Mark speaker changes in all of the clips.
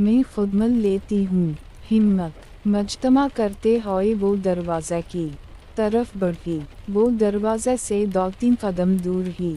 Speaker 1: मैं खुदमल लेती हूँ। हिम्मत मजतमा करते हुए वो दरवाज़े की तरफ बढ़ी। वो दरवाज़े से 2-3 कदम दूर ही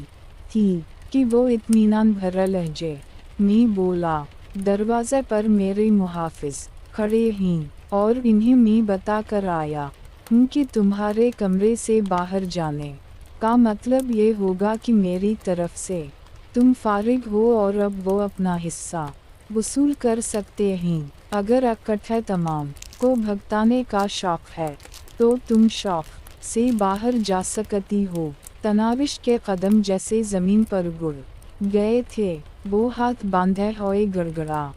Speaker 1: थी कि वो इत्मीनान भरा लहजे में बोला, दरवाज़े पर मेरे मुहाफ़िज़ खड़े हैं और इन्हें मैं बता कर आया हूँ कि तुम्हारे कमरे से बाहर जाने का मतलब ये होगा कि मेरी तरफ से तुम फारिग हो और अब वो अपना हिस्सा वसूल कर सकते हैं। अगर इकट्ठे तमाम को भुगताने का शौक़ है तो तुम शौक़ से बाहर जा सकती हो। तनाविश के कदम जैसे ज़मीन पर गुड़ गए थे। वो हाथ बांधे हुए गड़गड़ा,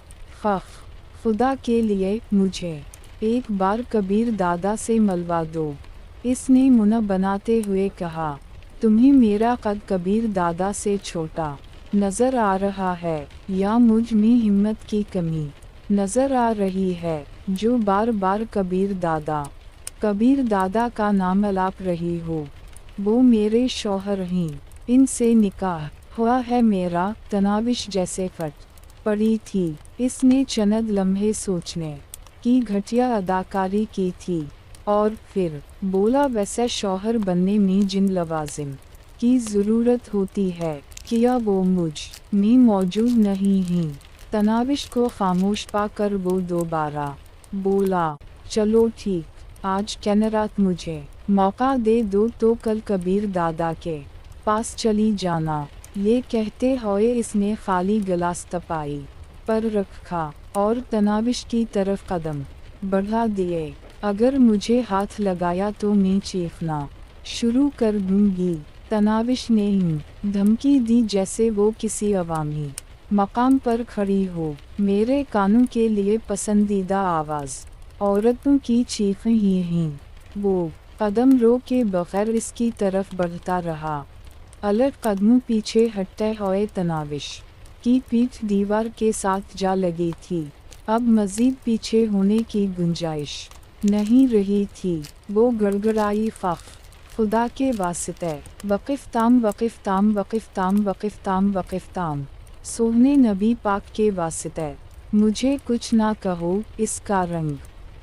Speaker 1: खुदा के लिए मुझे एक बार कबीर दादा से मिलवा दो। इसने मुना बनाते हुए कहा, तुम्हें मेरा कद कबीर दादा से छोटा नज़र आ रहा है या मुझ में हिम्मत की कमी नज़र आ रही है जो बार बार कबीर दादा का नाम अलाप रही हो। वो मेरे शौहर हैं, इनसे निकाह हुआ है मेरा। तनाविश जैसे फट पड़ी थी। इसने चंद लम्हे सोचने की घटिया अदाकारी की थी और फिर बोला, वैसे शौहर बनने में जिन लवाजिम की ज़रूरत होती है क्या वो मुझ में मौजूद नहीं हैं। तनाविश को खामोश पाकर वो दोबारा बोला, चलो ठीक, आज रात मुझे मौका दे दो तो कल कबीर दादा के पास चली जाना। ये कहते हुए इसने खाली गिलास तपाई पर रखा और तनाविश की तरफ कदम बढ़ा दिए। अगर मुझे हाथ लगाया तो मैं चीखना शुरू कर दूंगी। तनाविश ने धमकी दी जैसे वो किसी अवामी मकाम पर खड़ी हो। मेरे कानों के लिए पसंदीदा आवाज़ औरतों की चीखें ही हैं। वो कदम रोके बगैर इसकी तरफ बढ़ता रहा। अलग कदमों पीछे हटते हुए तनाविश की पीठ दीवार के साथ जा लगी थी। अब मज़ीद पीछे होने की गुंजाइश नहीं रही थी। वो गड़गड़ाई, खुदा के वास्ते वक़िफ़ ताम वक़िफ़ ताम वक़िफ़ ताम वक़िफ़ ताम वक़िफ़ ताम, सोहने नबी पाक के वास्ते मुझे कुछ ना कहो। इसका रंग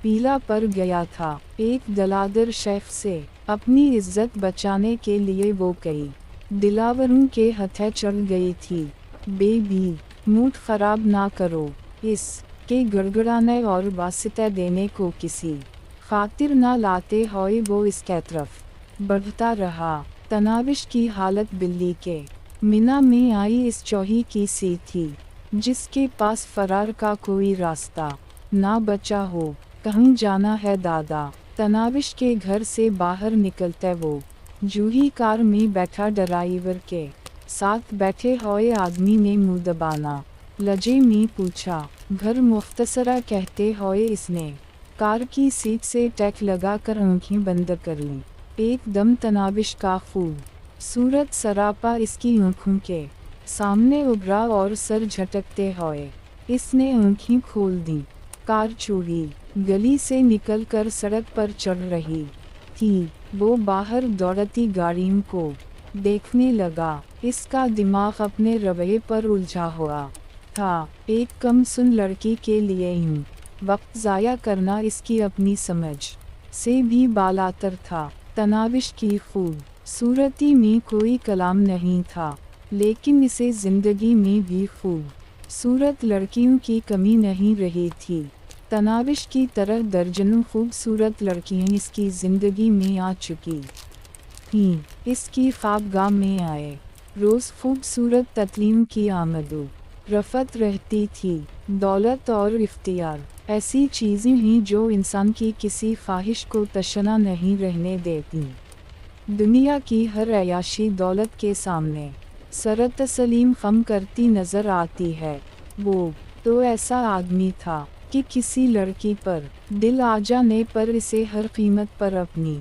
Speaker 1: पीला पड़ गया था। एक दलादर शेख से अपनी इज्जत बचाने के लिए वो कई दिलावरों के हथे चढ़ गई थी। बेबी मूड ख़राब ना करो। इस के गड़गड़ाने और वास्ते देने को किसी खातिर ना लाते हुए वो इसके तरफ बढ़ता रहा। तनाविश की हालत बिल्ली के मीना में आई इस चौही की सी थी जिसके पास फरार का कोई रास्ता ना बचा हो। कहीं जाना है दादा। तनाविश के घर से बाहर निकलते वो जूही कार में बैठा ड्राइवर के साथ बैठे हुए आदमी ने मुँह दबाना लजे में पूछा। घर मुख्तसरा कहते हुए इसने कार की सीट से टैक लगाकर आँखें बंद कर लीं। एकदम तनाविश का खूबसूरत सरापा इसकी आँखों के सामने उभरा और सर झटकते हुए इसने आँखें खोल दी। कार चूड़ी गली से निकलकर सड़क पर चढ़ रही थी। वो बाहर दौड़ती गाड़ियों को देखने लगा। इसका दिमाग अपने रवैये पर उलझा हुआ था। एक कमसुन लड़की के लिए वक्त ज़ाया करना इसकी अपनी समझ से भी बालातर था। तनाविश की खूबसूरती में कोई कलाम नहीं था, लेकिन इसे ज़िंदगी में भी खूबसूरत लड़कियों की कमी नहीं रही थी। तनाविश की तरह दर्जनों खूबसूरत लड़कियां इसकी ज़िंदगी में आ चुकी थीं। इसकी ख्वाबगाह में आए रोज़ खूबसूरत तत्लीम की आमदो रफ़त रहती थी। दौलत और इख्तियार ऐसी चीज़ें हैं जो इंसान की किसी ख्वाहिश को तशना नहीं रहने देती। दुनिया की हर अयाशी दौलत के सामने सर तस्लीम खम करती नज़र आती है। वो तो ऐसा आदमी था कि किसी लड़की पर दिल आ जाने पर इसे हर कीमत पर अपनी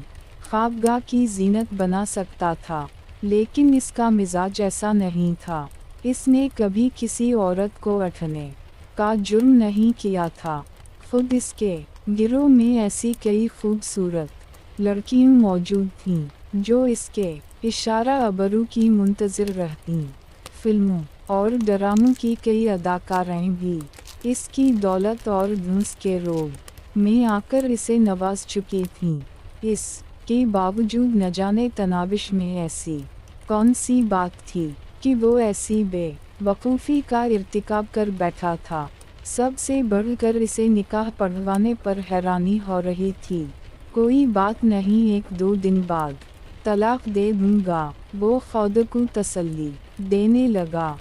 Speaker 1: ख्वाबगाह की जीनत बना सकता था, लेकिन इसका मिजाज ऐसा नहीं था। इसने कभी किसी औरत को अठने का जुर्म नहीं किया था। खुद इसके गिरोह में ऐसी कई खूबसूरत लड़कियां मौजूद थीं जो इसके इशारा अबरू की मुंतज़िर रहतीं। फिल्मों और ड्रामों की कई अदाकाराएं भी इसकी दौलत और धूस के रोग में आकर इसे नवाज चुकी थीं। इसके बावजूद न जाने तनाविश में ऐसी कौन सी बात थी कि वो ऐसी बेवकूफ़ी का इर्तिकाब कर बैठा था। सबसे बढ़कर इसे निकाह पढ़वाने पर हैरानी हो रही थी। कोई बात नहीं, 1-2 दिन बाद तलाक दे दूंगा, वो खुद को तसल्ली देने लगा।